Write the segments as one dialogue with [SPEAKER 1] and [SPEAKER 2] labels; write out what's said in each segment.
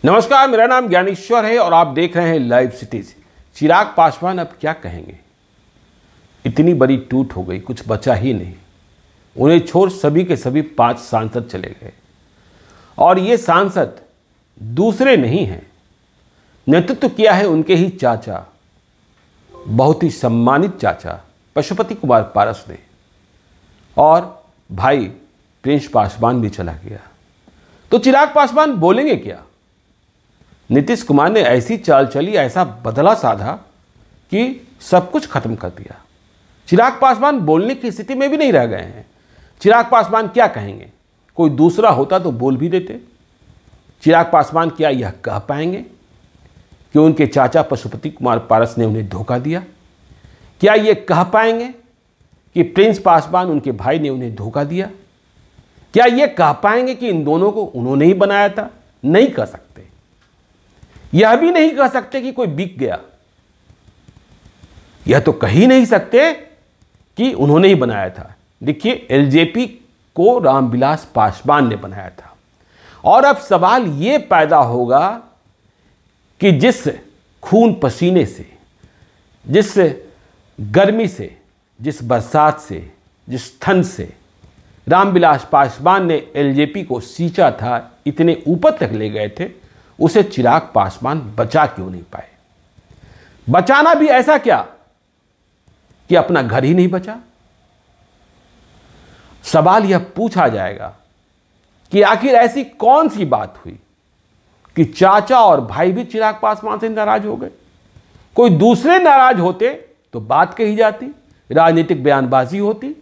[SPEAKER 1] नमस्कार, मेरा नाम ज्ञानेश्वर है और आप देख रहे हैं लाइव सिटीज। चिराग पासवान अब क्या कहेंगे? इतनी बड़ी टूट हो गई, कुछ बचा ही नहीं। उन्हें छोड़ सभी के सभी 5 सांसद चले गए और ये सांसद दूसरे नहीं हैं। नेतृत्व किया है उनके ही चाचा, बहुत ही सम्मानित चाचा पशुपति कुमार पारस ने, और भाई प्रिंस पासवान भी चला गया। तो चिराग पासवान बोलेंगे क्या? नीतीश कुमार ने ऐसी चाल चली, ऐसा बदला साधा कि सब कुछ खत्म कर दिया। चिराग पासवान बोलने की स्थिति में भी नहीं रह गए हैं। चिराग पासवान क्या कहेंगे? कोई दूसरा होता तो बोल भी देते। चिराग पासवान क्या यह कह पाएंगे कि उनके चाचा पशुपति कुमार पारस ने उन्हें धोखा दिया? क्या ये कह पाएंगे कि प्रिंस पासवान उनके भाई ने उन्हें धोखा दिया? क्या ये कह पाएंगे कि इन दोनों को उन्होंने ही बनाया था? नहीं कह सकते। यह भी नहीं कह सकते कि कोई बिक गया। यह तो कह ही नहीं सकते कि उन्होंने ही बनाया था। देखिए, एलजेपी को रामविलास पासवान ने बनाया था और अब सवाल यह पैदा होगा कि जिस खून पसीने से, जिस गर्मी से, जिस बरसात से, जिस ठंड से रामविलास पासवान ने एलजेपी को सींचा था, इतने ऊपर तक ले गए थे, उसे चिराग पासवान बचा क्यों नहीं पाए? बचाना भी ऐसा क्या कि अपना घर ही नहीं बचा? सवाल यह पूछा जाएगा कि आखिर ऐसी कौन सी बात हुई कि चाचा और भाई भी चिराग पासवान से नाराज हो गए? कोई दूसरे नाराज होते तो बात कही जाती, राजनीतिक बयानबाजी होती,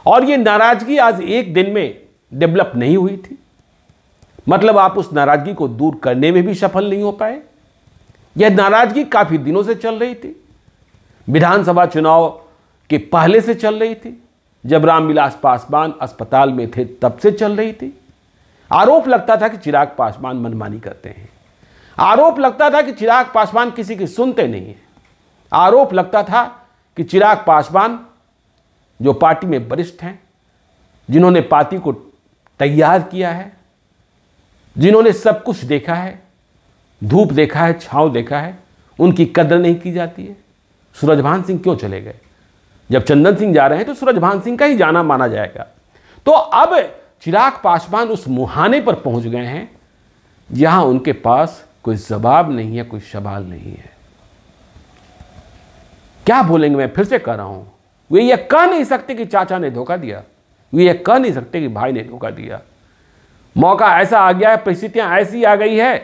[SPEAKER 1] और यह नाराजगी आज एक दिन में डेवलप नहीं हुई थी। मतलब आप उस नाराजगी को दूर करने में भी सफल नहीं हो पाए। यह नाराजगी काफी दिनों से चल रही थी, विधानसभा चुनाव के पहले से चल रही थी। जब रामविलास पासवान अस्पताल में थे तब से चल रही थी। आरोप लगता था कि चिराग पासवान मनमानी करते हैं। आरोप लगता था कि चिराग पासवान किसी की सुनते नहीं हैं। आरोप लगता था कि चिराग पासवान, जो पार्टी में वरिष्ठ हैं, जिन्होंने पार्टी को तैयार किया है, जिन्होंने सब कुछ देखा है, धूप देखा है, छांव देखा है, उनकी कदर नहीं की जाती है। सूरजभान सिंह क्यों चले गए? जब चंदन सिंह जा रहे हैं तो सूरजभान सिंह का ही जाना माना जाएगा। तो अब चिराग पासवान उस मुहाने पर पहुंच गए हैं जहां उनके पास कोई जवाब नहीं है, कोई सवाल नहीं है। क्या बोलेंगे? मैं फिर से कह रहा हूं, वे ये कह नहीं सकते कि चाचा ने धोखा दिया, वे ये कह नहीं सकते कि भाई ने धोखा दिया। मौका ऐसा आ गया है, परिस्थितियां ऐसी आ गई है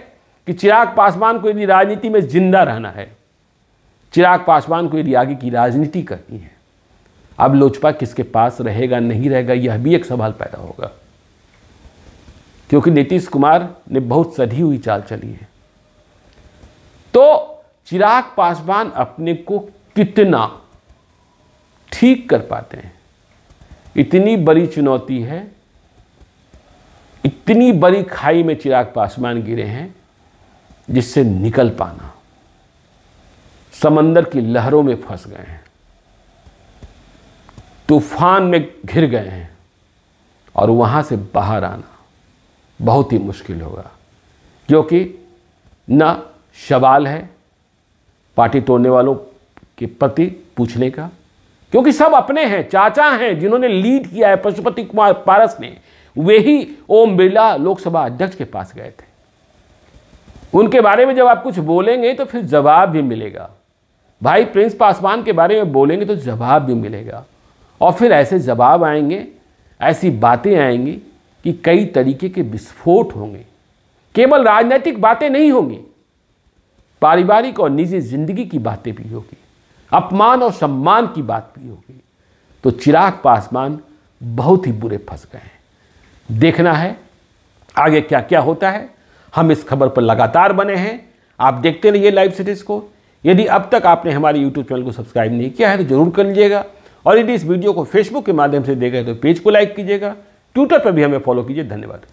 [SPEAKER 1] कि चिराग पासवान को यदि राजनीति में जिंदा रहना है, चिराग पासवान को यदि आगे की राजनीति करनी है, अब लोजपा किसके पास रहेगा, नहीं रहेगा, यह भी एक सवाल पैदा होगा। क्योंकि नीतीश कुमार ने बहुत सधी हुई चाल चली है। तो चिराग पासवान अपने को कितना ठीक कर पाते हैं? इतनी बड़ी चुनौती है, इतनी बड़ी खाई में चिराग पासवान गिरे हैं जिससे निकल पाना, समंदर की लहरों में फंस गए हैं, तूफान में घिर गए हैं, और वहां से बाहर आना बहुत ही मुश्किल होगा। क्योंकि न सवाल है पार्टी तोड़ने वालों के प्रति पूछने का, क्योंकि सब अपने हैं, चाचा हैं जिन्होंने लीड किया है। पशुपति कुमार पारस ने, वे ही ओम बिरला लोकसभा अध्यक्ष के पास गए थे। उनके बारे में जब आप कुछ बोलेंगे तो फिर जवाब भी मिलेगा। भाई प्रिंस पासवान के बारे में बोलेंगे तो जवाब भी मिलेगा, और फिर ऐसे जवाब आएंगे, ऐसी बातें आएंगी कि कई तरीके के विस्फोट होंगे। केवल राजनीतिक बातें नहीं होंगी, पारिवारिक और निजी जिंदगी की बातें भी होगी, अपमान और सम्मान की बात भी होगी। तो चिराग पासवान बहुत ही बुरे फंस गए हैं। देखना है आगे क्या क्या होता है। हम इस खबर पर लगातार बने हैं, आप देखते रहिए लाइव सिटीज को। यदि अब तक आपने हमारे यूट्यूब चैनल को सब्सक्राइब नहीं किया है तो जरूर कर लीजिएगा, और यदि इस वीडियो को फेसबुक के माध्यम से देख रहे हैं तो पेज को लाइक कीजिएगा, ट्विटर पर भी हमें फॉलो कीजिए। धन्यवाद।